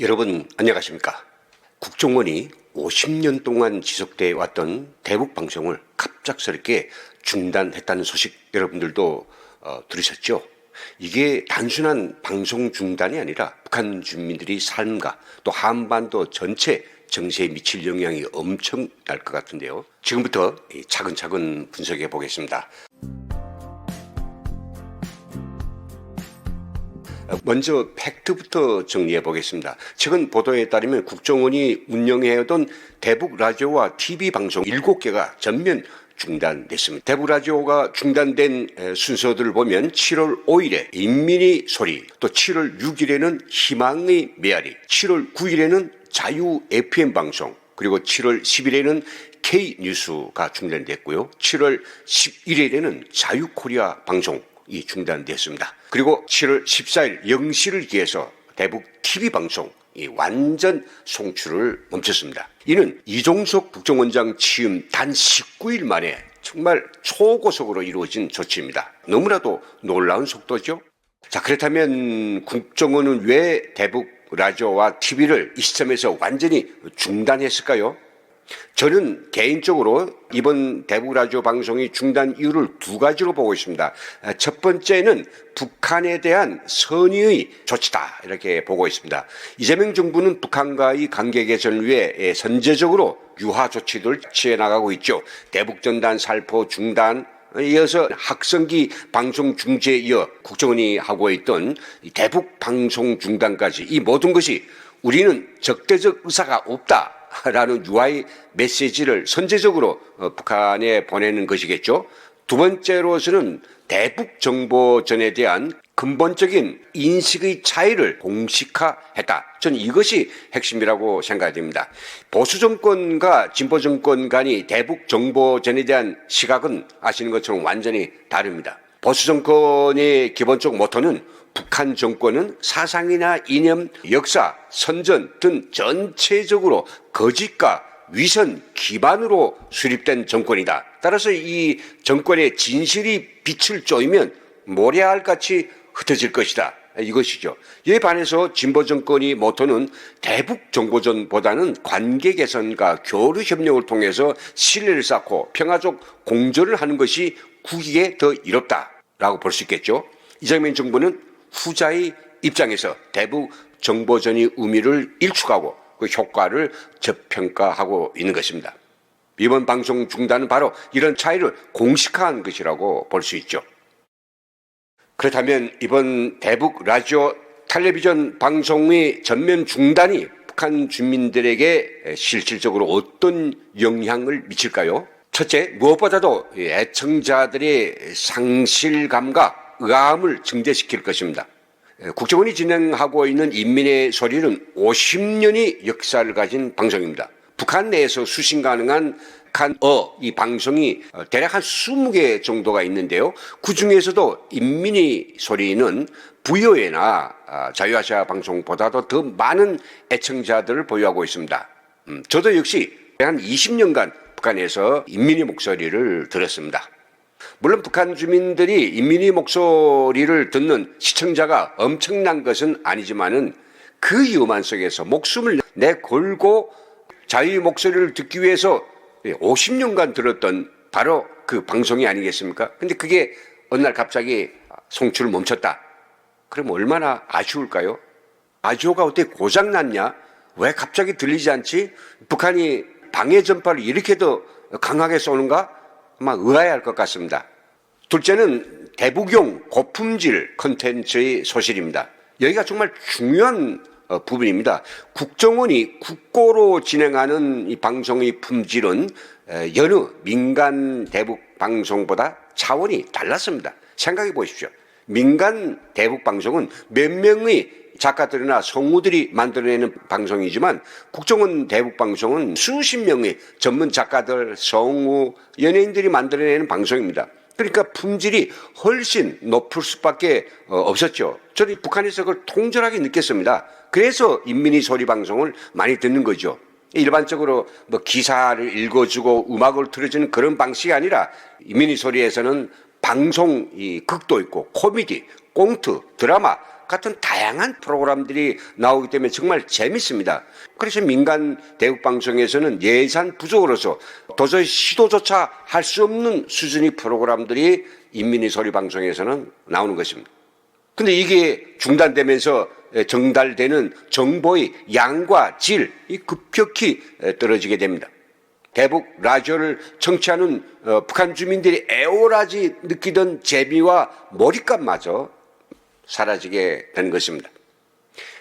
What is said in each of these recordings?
여러분 안녕하십니까? 국정원이 50년 동안 지속되어 왔던 대북 방송을 갑작스럽게 중단했다는 소식 여러분들도 들으셨죠? 이게 단순한 방송 중단이 아니라 북한 주민들의 삶과 또 한반도 전체 정세에 미칠 영향이 엄청날 것 같은데요. 지금부터 차근차근 분석해 보겠습니다. 먼저 팩트부터 정리해 보겠습니다. 최근 보도에 따르면 국정원이 운영해오던 대북 라디오와 TV 방송 7개가 전면 중단됐습니다. 대북 라디오가 중단된 순서들을 보면 7월 5일에 인민의 소리, 또 7월 6일에는 희망의 메아리, 7월 9일에는 자유 FM 방송, 그리고 7월 10일에는 K뉴스가 중단됐고요. 7월 11일에는 자유 코리아 방송 이 중단됐습니다. 그리고 7월 14일 0시를 기해서 대북 TV 방송 이 완전 송출을 멈췄습니다. 이는 이종석 국정원장 취임 단 19일 만에 정말 초고속으로 이루어진 조치입니다. 너무나도 놀라운 속도죠. 자, 그렇다면 국정원은 왜 대북 라디오와 TV를 이 시점에서 완전히 중단했을까요? 저는 개인적으로 이번 대북 라디오 방송이 중단 이유를 두 가지로 보고 있습니다. 첫 번째는 북한에 대한 선의의 조치다 이렇게 보고 있습니다. 이재명 정부는 북한과의 관계 개선을 위해 선제적으로 유화 조치를 취해 나가고 있죠. 대북전단 살포 중단, 이어서 학성기 방송 중지에 이어 국정원이 하고 있던 대북 방송 중단까지 이 모든 것이 우리는 적대적 의사가 없다 라는 유화의 메시지를 선제적으로 북한에 보내는 것이겠죠. 두 번째로서는 대북 정보전에 대한 근본적인 인식의 차이를 공식화했다. 저는 이것이 핵심이라고 생각이 됩니다. 보수 정권과 진보 정권 간의 대북 정보전에 대한 시각은 아시는 것처럼 완전히 다릅니다. 보수 정권의 기본적 모토는 북한 정권은 사상이나 이념, 역사, 선전 등 전체적으로 거짓과 위선 기반으로 수립된 정권이다. 따라서 이 정권의 진실이 빛을 쪼이면 모래알같이 흩어질 것이다. 이것이죠. 이에 반해서 진보 정권의 모토는 대북 정보전보다는 관계 개선과 교류 협력을 통해서 신뢰를 쌓고 평화적 공존을 하는 것이 국익에 더 이롭다라고 볼 수 있겠죠. 이재명 정부는 후자의 입장에서 대북 정보전의 의미를 일축하고 그 효과를 저평가하고 있는 것입니다. 이번 방송 중단은 바로 이런 차이를 공식화한 것이라고 볼 수 있죠. 그렇다면 이번 대북 라디오 텔레비전 방송의 전면 중단이 북한 주민들에게 실질적으로 어떤 영향을 미칠까요? 첫째, 무엇보다도 애청자들의 상실감과 의아함을 증대시킬 것입니다. 국정원이 진행하고 있는 인민의 소리는 50년의 역사를 가진 방송입니다. 북한 내에서 수신 가능한 이 방송이 대략 한 20개 정도가 있는데요. 그 중에서도 인민의 소리는 VOA나 자유아시아 방송보다도 더 많은 애청자들을 보유하고 있습니다. 저도 역시 한 20년간 북한에서 인민의 목소리를 들었습니다. 물론 북한 주민들이 인민의 목소리를 듣는 시청자가 엄청난 것은 아니지만은 그 위험한 속에서 목숨을 내걸고 자유의 목소리를 듣기 위해서 50년간 들었던 바로 그 방송이 아니겠습니까? 근데 그게 어느 날 갑자기 송출을 멈췄다. 그럼 얼마나 아쉬울까요? 라디오가 어떻게 고장났냐? 왜 갑자기 들리지 않지? 북한이 방해 전파를 이렇게 더 강하게 쏘는가? 아마 의아해할 것 같습니다. 둘째는 대북용 고품질 콘텐츠의 소실입니다. 여기가 정말 중요한 부분입니다. 국정원이 국고로 진행하는 이 방송의 품질은 여느 민간 대북 방송보다 차원이 달랐습니다. 생각해 보십시오. 민간 대북 방송은 몇 명의 작가들이나 성우들이 만들어내는 방송이지만 국정원 대북 방송은 수십 명의 전문 작가들, 성우, 연예인들이 만들어내는 방송입니다. 그러니까 품질이 훨씬 높을 수밖에 없었죠. 저는 북한에서 그걸 통절하게 느꼈습니다. 그래서 인민의 소리 방송을 많이 듣는 거죠. 일반적으로 뭐 기사를 읽어주고 음악을 틀어주는 그런 방식이 아니라 인민의 소리에서는 방송 이 극도 있고 코미디, 꽁트, 드라마 같은 다양한 프로그램들이 나오기 때문에 정말 재밌습니다. 그래서 민간 대국방송에서는 예산 부족으로서 도저히 시도조차 할 수 없는 수준의 프로그램들이 인민의 소리 방송에서는 나오는 것입니다. 근데 이게 중단되면서 전달되는 정보의 양과 질이 급격히 떨어지게 됩니다. 대북 라디오를 청취하는 북한 주민들이 애월하지 느끼던 재미와 몰입감마저 사라지게 되는 것입니다.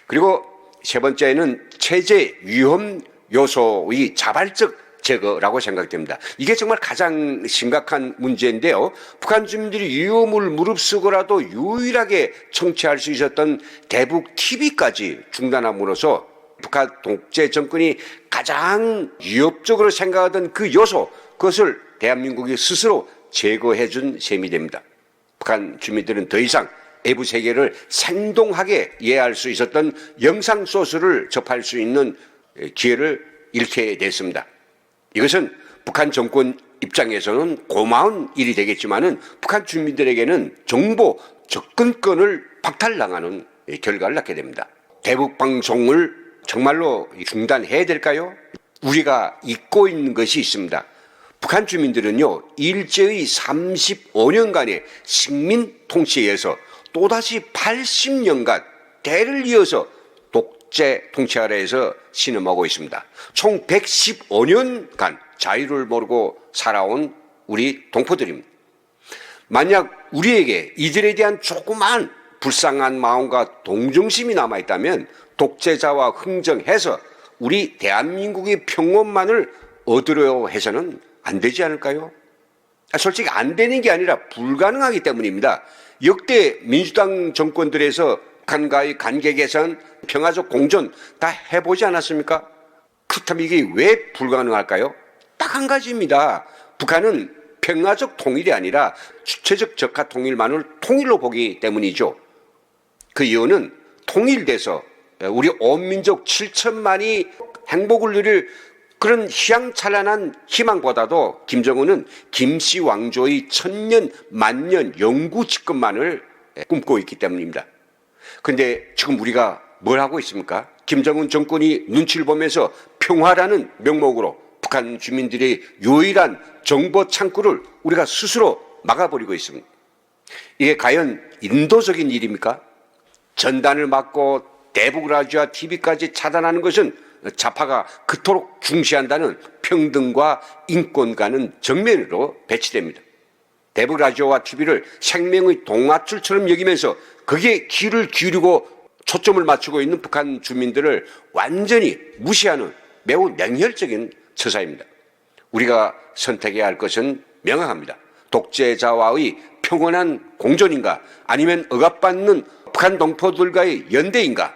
그리고 세 번째는 체제 위험 요소의 자발적 제거라고 생각됩니다. 이게 정말 가장 심각한 문제인데요. 북한 주민들이 위험을 무릅쓰고라도 유일하게 청취할 수 있었던 대북 TV까지 중단함으로써 북한 독재 정권이 가장 위협적으로 생각하던 그 요소, 그것을 대한민국이 스스로 제거해 준 셈이 됩니다. 북한 주민들은 더 이상 외부 세계를 생동하게 이해할 수 있었던 영상 소스를 접할 수 있는 기회를 잃게 됐습니다. 이것은 북한 정권 입장에서는 고마운 일이 되겠지만은 북한 주민들에게는 정보 접근권을 박탈당하는 결과를 낳게 됩니다. 대북 방송을 정말로 중단해야 될까요? 우리가 잊고 있는 것이 있습니다. 북한 주민들은요, 일제의 35년간의 식민 통치에서 또다시 80년간 대를 이어서 독재 통치 아래에서 신음하고 있습니다. 총 115년간 자유를 모르고 살아온 우리 동포들입니다. 만약 우리에게 이들에 대한 조그만 불쌍한 마음과 동정심이 남아있다면 독재자와 흥정해서 우리 대한민국의 평온만을 얻으려 해서는 안 되지 않을까요? 솔직히 안 되는 게 아니라 불가능하기 때문입니다. 역대 민주당 정권들에서 북한과의 관계 개선, 평화적 공존 다 해보지 않았습니까? 그렇다면 이게 왜 불가능할까요? 딱 한 가지입니다. 북한은 평화적 통일이 아니라 주체적 적화 통일만을 통일로 보기 때문이죠. 그 이유는 통일돼서 우리 온 민족 7천만이 행복을 누릴 그런 희망찬란한 희망보다도 김정은은 김씨 왕조의 천년 만년 영구 집권만을 꿈꾸고 있기 때문입니다. 그런데 지금 우리가 뭘 하고 있습니까? 김정은 정권이 눈치를 보면서 평화라는 명목으로 북한 주민들의 유일한 정보 창구를 우리가 스스로 막아버리고 있습니다. 이게 과연 인도적인 일입니까? 전단을 막고 대북 라디오와 TV까지 차단하는 것은 좌파가 그토록 중시한다는 평등과 인권과는 정면으로 배치됩니다. 대북 라디오와 TV를 생명의 동아줄처럼 여기면서 거기에 귀를 기울이고 초점을 맞추고 있는 북한 주민들을 완전히 무시하는 매우 냉혈적인 처사입니다. 우리가 선택해야 할 것은 명확합니다. 독재자와의 평온한 공존인가, 아니면 억압받는 북한 동포들과의 연대인가.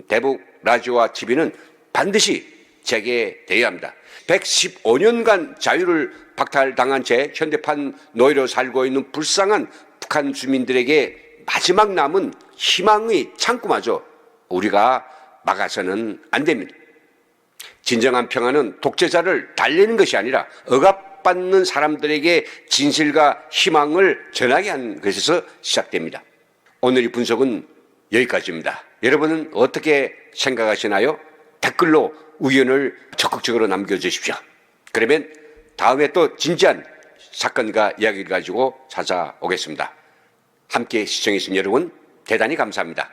대북 라디오와 TV는 반드시 재개되어야 합니다. 115년간 자유를 박탈당한 채 현대판 노예로 살고 있는 불쌍한 북한 주민들에게 마지막 남은 희망의 창구마저 우리가 막아서는 안 됩니다. 진정한 평화는 독재자를 달래는 것이 아니라 억압받는 사람들에게 진실과 희망을 전하게 하는 것에서 시작됩니다. 오늘의 분석은 여기까지입니다. 여러분은 어떻게 생각하시나요? 댓글로 의견을 적극적으로 남겨주십시오. 그러면 다음에 또 진지한 사건과 이야기를 가지고 찾아오겠습니다. 함께 시청해주신 여러분 대단히 감사합니다.